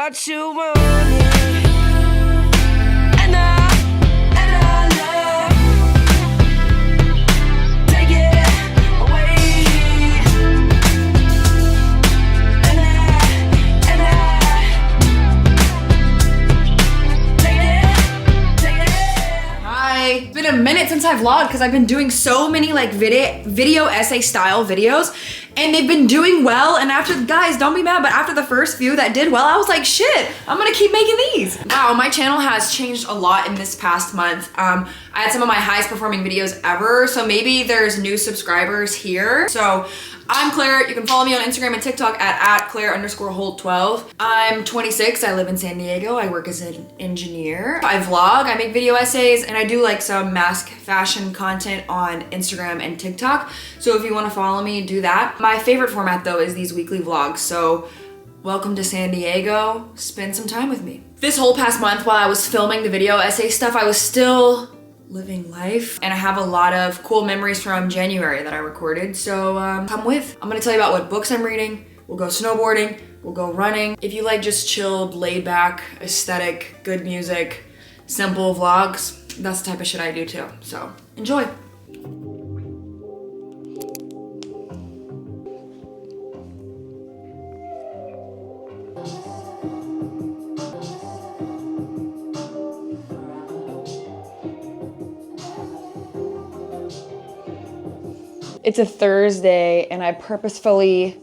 what you wanted. And I love. Take it away. And I take it. Hi. It's been a minute since I've vlogged because I've been doing so many like video essay style videos and they've been doing well. And after, guys, don't be mad, but after the first few that did well, I was like, shit, I'm gonna keep making these. Wow, my channel has changed a lot in this past month. I had some of my highest performing videos ever, so maybe there's new subscribers here. So I'm Claire. You can follow me on Instagram and TikTok at Claire_Holt12. I'm 26. I live in San Diego. I work as an engineer. I vlog, I make video essays, and I do like some mask fashion content on Instagram and TikTok. So if you want to follow me, do that. My favorite format though is these weekly vlogs. So welcome to San Diego. Spend some time with me. This whole past month while I was filming the video essay stuff, I was still living life, and I have a lot of cool memories from January that I recorded, so come with. I'm gonna tell you about what books I'm reading. We'll go snowboarding, we'll go running. If you like just chilled, laid back, aesthetic, good music, simple vlogs, that's the type of shit I do too, so enjoy. It's a Thursday and I purposefully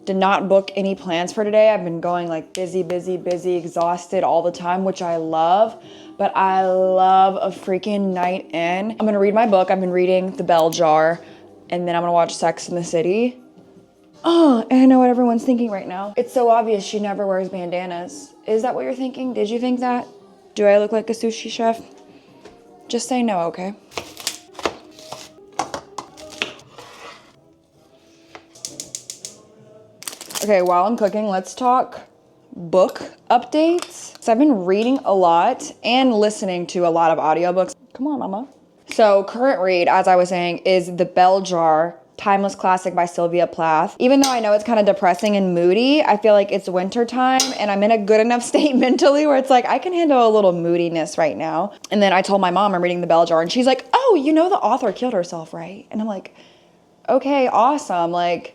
did not book any plans for today. I've been going like busy, exhausted all the time, which I love, but I love a freaking night in. I'm gonna read my book. I've been reading The Bell Jar, and then I'm gonna watch Sex and the City. Oh, and I know what everyone's thinking right now. It's so obvious she never wears bandanas. Is that what you're thinking? Did you think that? Do I look like a sushi chef? Just say no, okay? Okay, while I'm cooking, let's talk book updates. So I've been reading a lot and listening to a lot of audiobooks. Come on, mama. So current read, as I was saying, is The Bell Jar, timeless classic by Sylvia Plath. Even though I know it's kind of depressing and moody, I feel like it's winter time and I'm in a good enough state mentally where it's like, I can handle a little moodiness right now. And then I told my mom I'm reading The Bell Jar and she's like, oh, you know the author killed herself, right? And I'm like, okay, awesome. Like,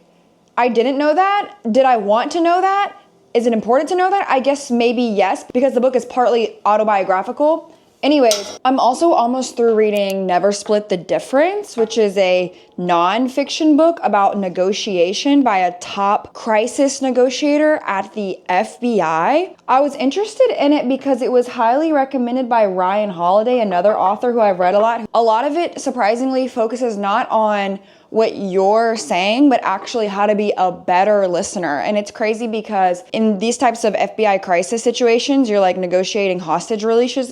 I didn't know that. Did I want to know that? Is it important to know that? I guess maybe yes, because the book is partly autobiographical. Anyways, I'm also almost through reading Never Split the Difference, which is a nonfiction book about negotiation by a top crisis negotiator at the FBI. I was interested in it because it was highly recommended by Ryan Holiday, another author who I've read a lot. A lot of it surprisingly focuses not on what you're saying, but actually how to be a better listener. And it's crazy because in these types of FBI crisis situations, you're like negotiating hostage releases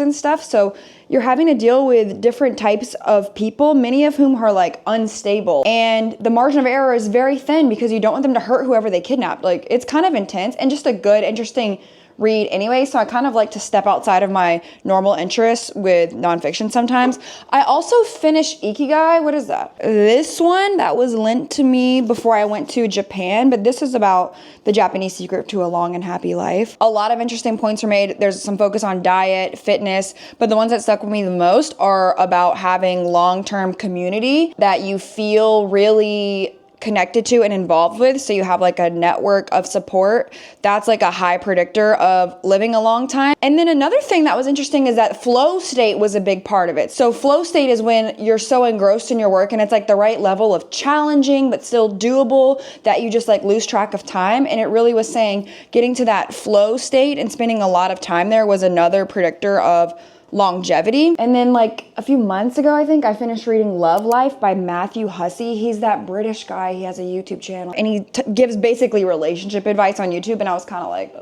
and stuff. So you're having to deal with different types of people, many of whom are like unstable. And the margin of error is very thin because you don't want them to hurt whoever they kidnapped. Like, it's kind of intense and just a good, interesting read anyway, so I kind of like to step outside of my normal interests with nonfiction sometimes. I also finished Ikigai. What is that? This one that was lent to me before I went to Japan, but this is about the Japanese secret to a long and happy life. A lot of interesting points are made. There's some focus on diet, fitness, but the ones that stuck with me the most are about having long-term community that you feel really connected to and involved with, so you have like a network of support. That's like a high predictor of living a long time. And then another thing that was interesting is that flow state was a big part of it. So flow state is when you're so engrossed in your work and it's like the right level of challenging but still doable that you just like lose track of time. And it really was saying getting to that flow state and spending a lot of time there was another predictor of longevity. And then like a few months ago, I think I finished reading Love Life by Matthew Hussey. He's that British guy. He has a YouTube channel and he gives basically relationship advice on YouTube. And I was kind of like,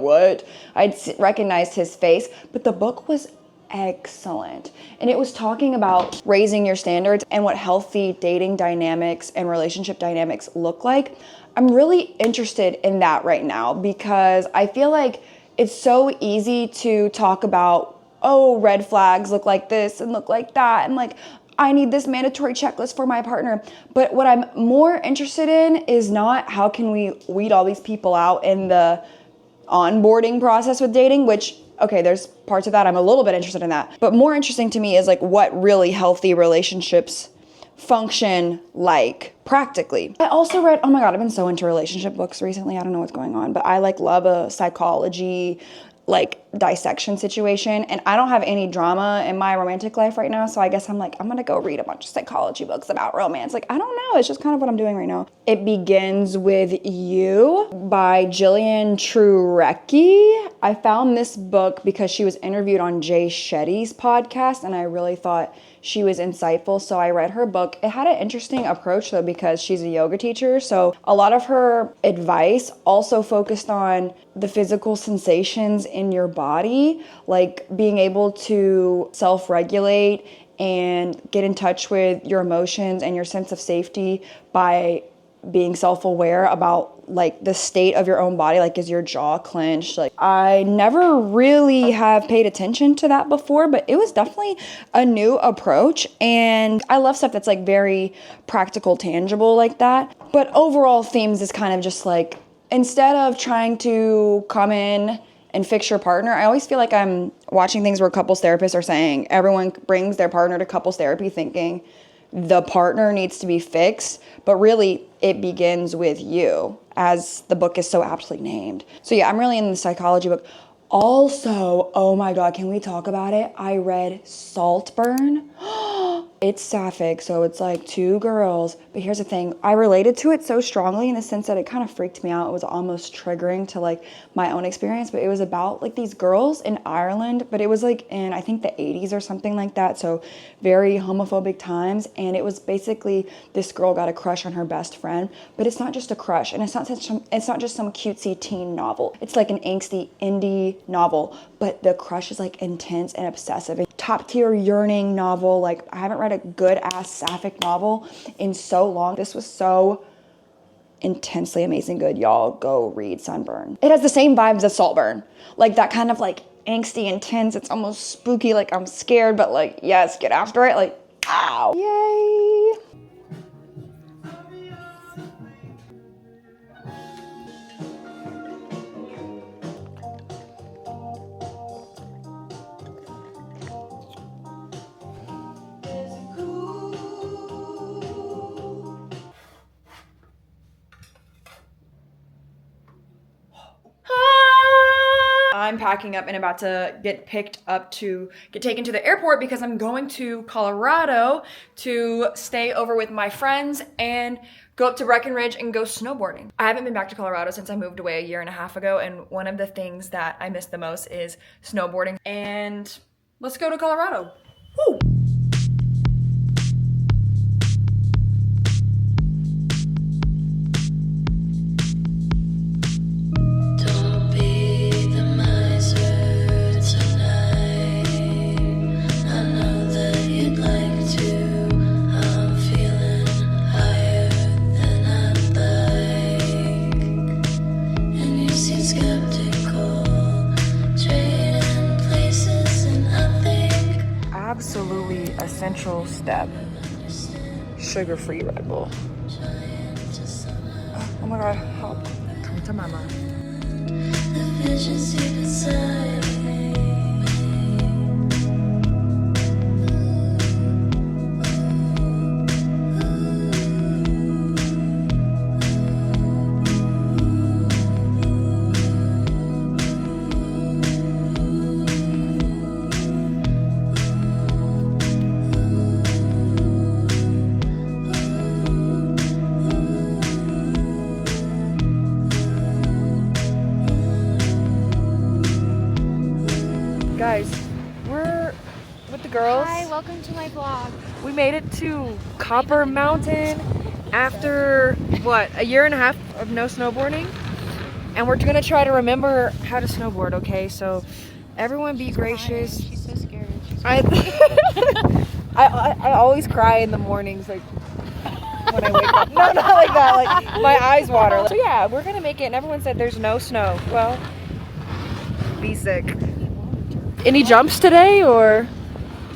what? I'd recognized his face, but the book was excellent. And it was talking about raising your standards and what healthy dating dynamics and relationship dynamics look like. I'm really interested in that right now because I feel like it's so easy to talk about, oh, red flags look like this and look like that, and like, I need this mandatory checklist for my partner. But what I'm more interested in is not how can we weed all these people out in the onboarding process with dating, which, okay, there's parts of that I'm a little bit interested in that. But more interesting to me is like what really healthy relationships function like practically. I also read, oh my God, I've been so into relationship books recently. I don't know what's going on, but I like love a psychology like dissection situation, and I don't have any drama in my romantic life right now, so I guess I'm like, I'm gonna go read a bunch of psychology books about romance. Like, I don't know, it's just kind of what I'm doing right now. It Begins With You by Jillian Trurecki. I found this book because she was interviewed on Jay Shetty's podcast, and I really thought she was insightful, so I read her book. It had an interesting approach though, because she's a yoga teacher, so a lot of her advice also focused on the physical sensations in your body, like being able to self-regulate and get in touch with your emotions and your sense of safety by being self-aware about like the state of your own body, like is your jaw clenched? Like, I never really have paid attention to that before, but it was definitely a new approach, and I love stuff that's like very practical, tangible like that. But overall themes is kind of just like, instead of trying to come in and fix your partner, I always feel like I'm watching things where couples therapists are saying everyone brings their partner to couples therapy thinking the partner needs to be fixed, but really it begins with you, as the book is so aptly named. So yeah, I'm really in the psychology book. Also, oh my God, can we talk about it? I read Saltburn. It's sapphic, so it's like two girls. But here's the thing, I related to it so strongly in the sense that it kind of freaked me out. It was almost triggering to like my own experience, but it was about like these girls in Ireland, but it was like in, I think, the 80s or something like that, so very homophobic times. And it was basically this girl got a crush on her best friend, but it's not just a crush, and it's not just some cutesy teen novel. It's like an angsty indie novel, but the crush is like intense and obsessive. A top tier yearning novel. Like, I haven't read a good ass sapphic novel in so long. This was so intensely amazing good. Y'all go read Sunburn. It has the same vibes as Saltburn. Like that kind of like angsty, intense. It's almost spooky. Like I'm scared, but like, yes, get after it. Like, ow. Yay. I'm packing up and about to get taken to the airport because I'm going to Colorado to stay over with my friends and go up to Breckenridge and go snowboarding. I haven't been back to Colorado since I moved away a year and a half ago, and one of the things that I miss the most is snowboarding. And let's go to Colorado. Woo! Absolutely essential step. Sugar-free Red Bull. Oh my God, help. Come to mama. Guys, we're with the girls. Hi, welcome to my vlog. We made it to Copper Mountain after, what, a year and a half of no snowboarding? And we're gonna try to remember how to snowboard, okay? So everyone be gracious. She's so scared. I always cry in the mornings, like, when I wake up. No, not like that, like, my eyes water. So yeah, we're gonna make it, and everyone said there's no snow. Well, be sick. Any jumps today, or?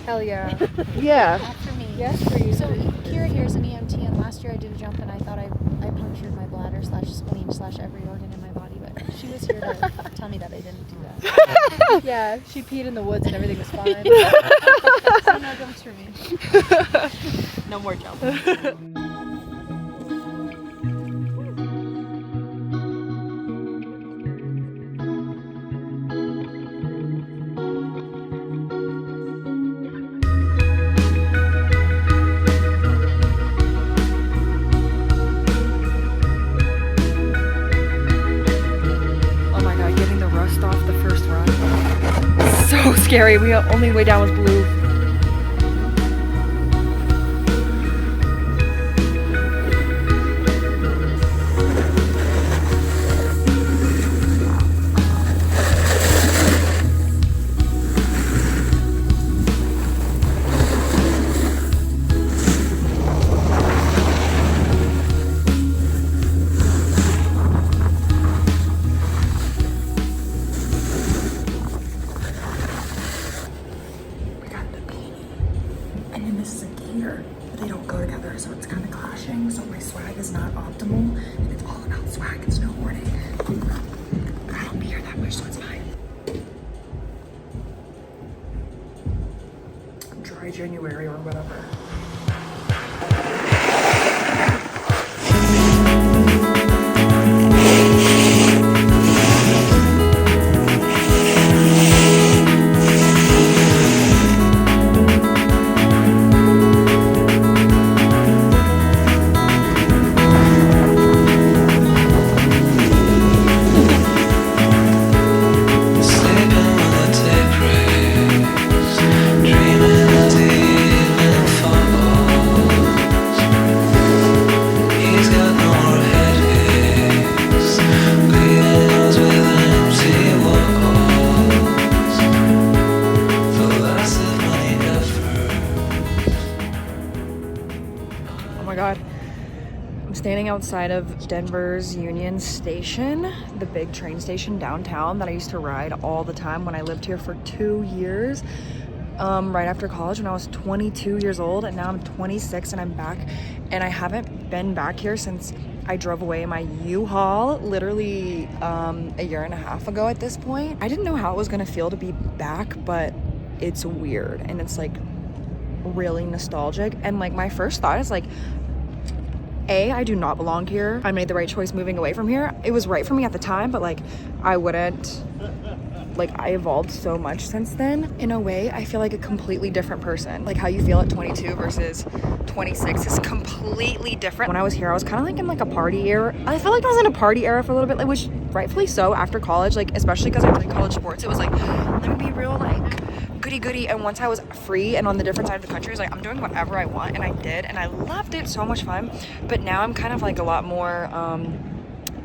Hell yeah. Yeah. Not for me. Yes, for you. So Kira here is an EMT, and last year I did a jump, and I thought I punctured my bladder / spleen / every organ in my body, but she was here to tell tell me that I didn't do that. Yeah, she peed in the woods and everything was fine. So no jumps for me. No more jump. Oh my god, getting the rust off the first run. So scary. We only way down was blue. We got the beanie, and then this is a gator, but they don't go together, so it's kind of clashing. So my swag is not optimal, and it's all about swag and snowboarding. I don't be here that much, so it's fine. Dry January or whatever. Standing outside of Denver's Union Station, the big train station downtown that I used to ride all the time when I lived here for 2 years, right after college when I was 22 years old, and now I'm 26 and I'm back, and I haven't been back here since I drove away in my U-Haul literally a year and a half ago at this point. I didn't know how it was gonna feel to be back, but it's weird and it's like really nostalgic, and like my first thought is like, I do not belong here. I made the right choice moving away from here. It was right for me at the time, but like I wouldn't, like I evolved so much since then. In a way, I feel like a completely different person. Like how you feel at 22 versus 26 is completely different. When I was here, I was kind of like in like a party era. I felt like I was in a party era for a little bit, like, which rightfully so after college, like especially because I played college sports. It was like, let me be real like goody. And once I was free and on the different side of the country, I was like, I'm doing whatever I want, and I did, and I loved it. So much fun. But now I'm kind of like a lot more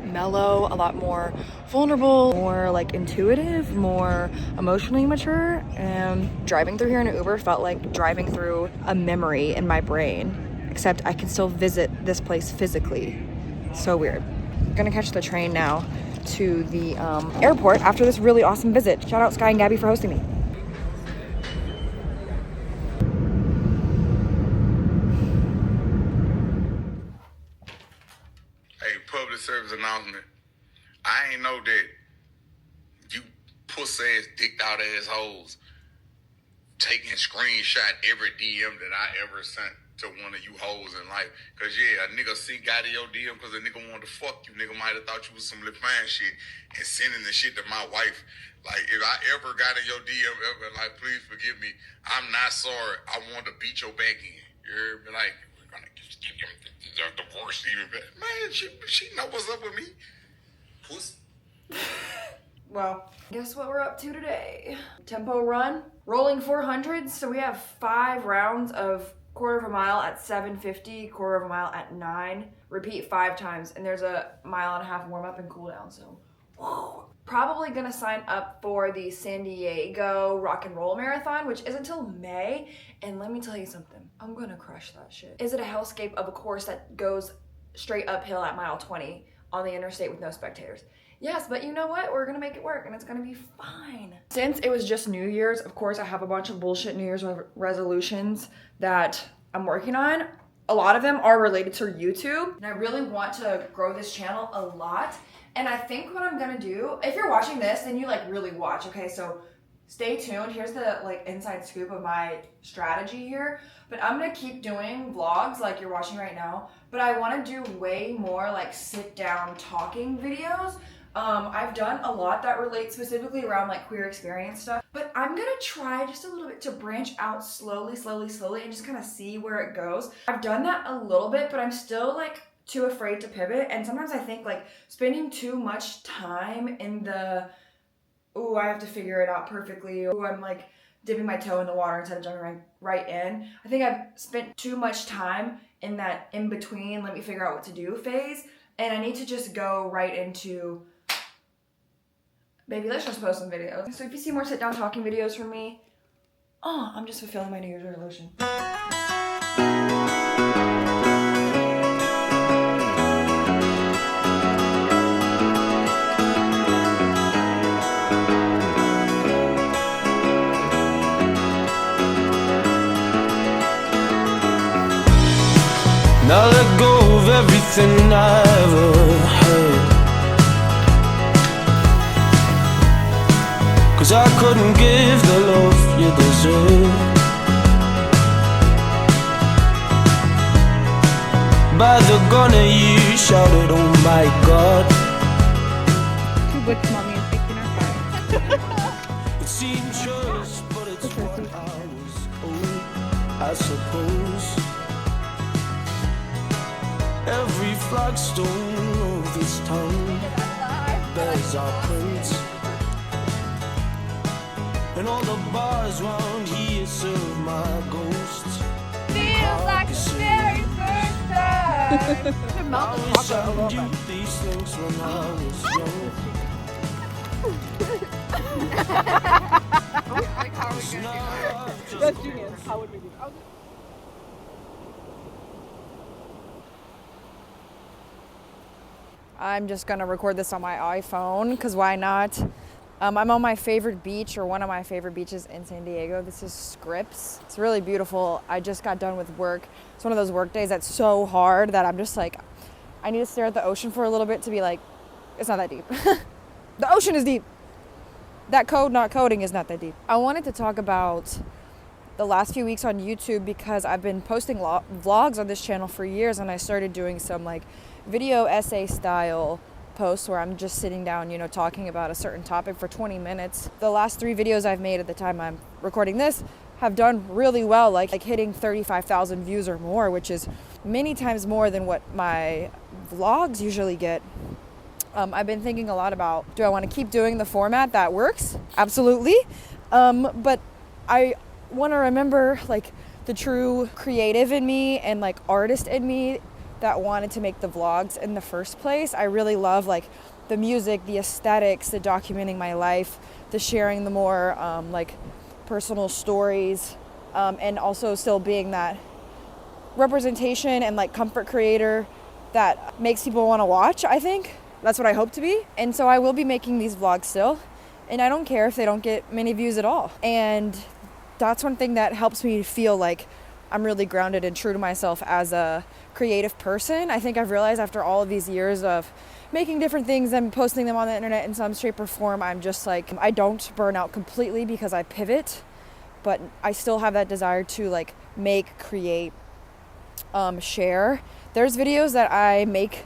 mellow, a lot more vulnerable, more like intuitive, more emotionally mature. And driving through here in an Uber felt like driving through a memory in my brain, except I can still visit this place physically. So weird. I'm gonna catch the train now to the airport after this really awesome visit. Shout out Sky and Gabby for hosting me. Public service announcement. I ain't know that you pussy ass, dicked out assholes taking screenshot every DM that I ever sent to one of you hoes in life. Cause yeah, a nigga got in your DM cause a nigga wanted to fuck you. Nigga might have thought you was some lip fine shit and sending the shit to my wife. Like if I ever got in your DM ever, like please forgive me. I'm not sorry. I want to beat your back in. You heard me? Like we're gonna get your divorce even better. Man, she know what's up with me. Pussy. Well, guess what we're up to today? Tempo run, rolling 400s. So we have 5 rounds of quarter of a mile at 7:50, quarter of a mile at 9. Repeat 5 times, and there's a mile and a half warm up and cool down. So, whew. Probably gonna sign up for the San Diego Rock and Roll Marathon, which is until May. And let me tell you something, I'm gonna crush that shit. Is it a hellscape of a course that goes straight uphill at mile 20 on the interstate with no spectators? Yes, but you know what? We're gonna make it work and it's gonna be fine. Since it was just New Year's, of course, I have a bunch of bullshit New Year's resolutions that I'm working on. a lot of them are related to YouTube. And I really want to grow this channel a lot. And I think what I'm gonna do, if you're watching this, then you like really watch, okay? So stay tuned. Here's the like inside scoop of my strategy here. But I'm gonna keep doing vlogs like you're watching right now. But I wanna do way more like sit down talking videos. I've done a lot that relates specifically around like queer experience stuff, but I'm gonna try just a little bit to branch out slowly, and just kind of see where it goes. I've done that a little bit, but I'm still like too afraid to pivot. And sometimes I think like spending too much time in the, ooh, I have to figure it out perfectly. Ooh, I'm like dipping my toe in the water instead of jumping right in. I think I've spent too much time in that in between, let me figure out what to do phase. And I need to just go right into, baby, let's just post some videos. So if you see more sit down talking videos from me, I'm just fulfilling my New Year's resolution. Now let go of everything I ever heard, 'cause I couldn't give the love you deserve. By the gun you shouted, oh my God. Two butch mommy is making our fire. It seemed just, but it's what I was owed, I suppose. Every flagstone of this town bears our prints, and all the bars round here serve my ghosts. Feels like the very first time. I wish I knew these things when I was young. Like, how are we gonna do that? That's genius. How would we do that? I'm just gonna record this on my iPhone, because why not? I'm on my favorite beach, or one of my favorite beaches in San Diego. This is Scripps. It's really beautiful. I just got done with work. It's one of those work days that's so hard that I'm just like, I need to stare at the ocean for a little bit to be like, it's not that deep. The ocean is deep. That code not coding is not that deep. I wanted to talk about the last few weeks on YouTube because I've been posting vlogs on this channel for years, and I started doing some like video essay style posts where I'm just sitting down, you know, talking about a certain topic for 20 minutes. The last 3 videos I've made at the time I'm recording this have done really well, like hitting 35,000 views or more, which is many times more than what my vlogs usually get. I've been thinking a lot about, do I want to keep doing the format that works? Absolutely. But I want to remember like the true creative in me and like artist in me that wanted to make the vlogs in the first place. I really love like the music, the aesthetics, the documenting my life, the sharing the more like personal stories, and also still being that representation and like comfort creator that makes people want to watch. I think that's what I hope to be. And so I will be making these vlogs still, and I don't care if they don't get many views at all. And that's one thing that helps me feel like I'm really grounded and true to myself as a creative person. I think I've realized after all of these years of making different things and posting them on the internet in some shape or form, I'm just like, I don't burn out completely because I pivot, but I still have that desire to like make, create, share. There's videos that I make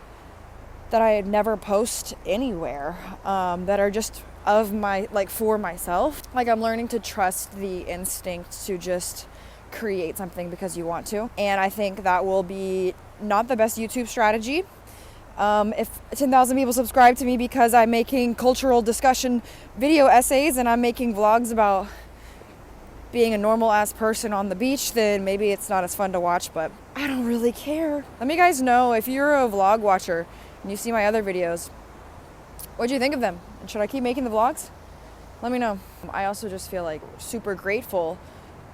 that I never post anywhere, that are just of my, like for myself. Like I'm learning to trust the instinct to just create something because you want to. And I think that will be not the best YouTube strategy. If 10,000 people subscribe to me because I'm making cultural discussion video essays and I'm making vlogs about being a normal ass person on the beach, then maybe it's not as fun to watch, but I don't really care. Let me guys know if you're a vlog watcher and you see my other videos, what do you think of them? And should I keep making the vlogs? Let me know. I also just feel like super grateful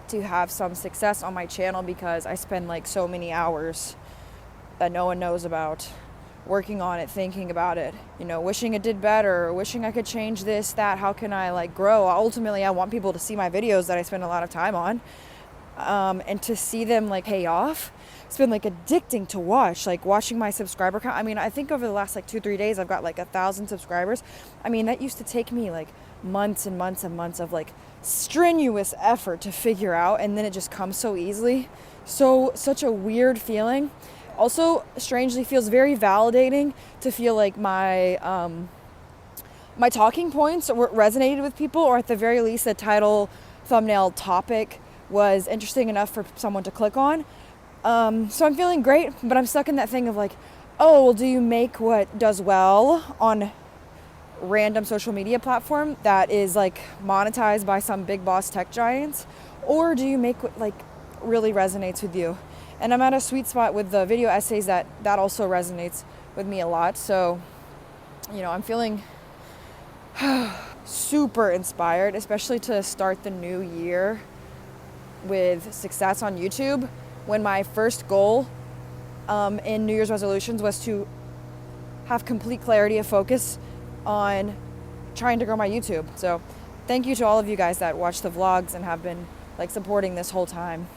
to have some success on my channel because I spend like so many hours that no one knows about working on it, thinking about it, you know, wishing it did better, wishing I could change this, that, how can I like grow? Ultimately, I want people to see my videos that I spend a lot of time on. and to see them like pay off, it's been like addicting to watch. Like watching my subscriber count. I mean, I think over the last like 2-3 days I've got like 1,000 subscribers. I mean, that used to take me like months and months and months of like strenuous effort to figure out, and then it just comes so easily. So such a weird feeling. Also, strangely feels very validating to feel like my my talking points resonated with people, or at the very least the title, thumbnail, topic was interesting enough for someone to click on. So I'm feeling great, but I'm stuck in that thing of like, oh, well, do you make what does well on random social media platform that is like monetized by some big boss tech giants, or do you make what like really resonates with you? And I'm at a sweet spot with the video essays that also resonates with me a lot. So, you know, I'm feeling super inspired, especially to start the new year with success on YouTube, when my first goal in New Year's resolutions was to have complete clarity of focus on trying to grow my YouTube. So thank you to all of you guys that watch the vlogs and have been like supporting this whole time.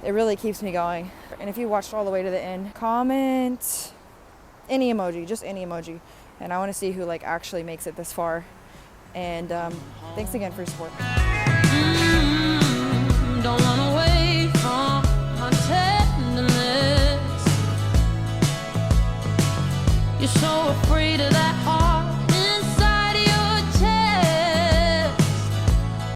It really keeps me going. And if you watched all the way to the end, comment any emoji, just any emoji. And I want to see who like actually makes it this far. And thanks again for your support. Don't wanna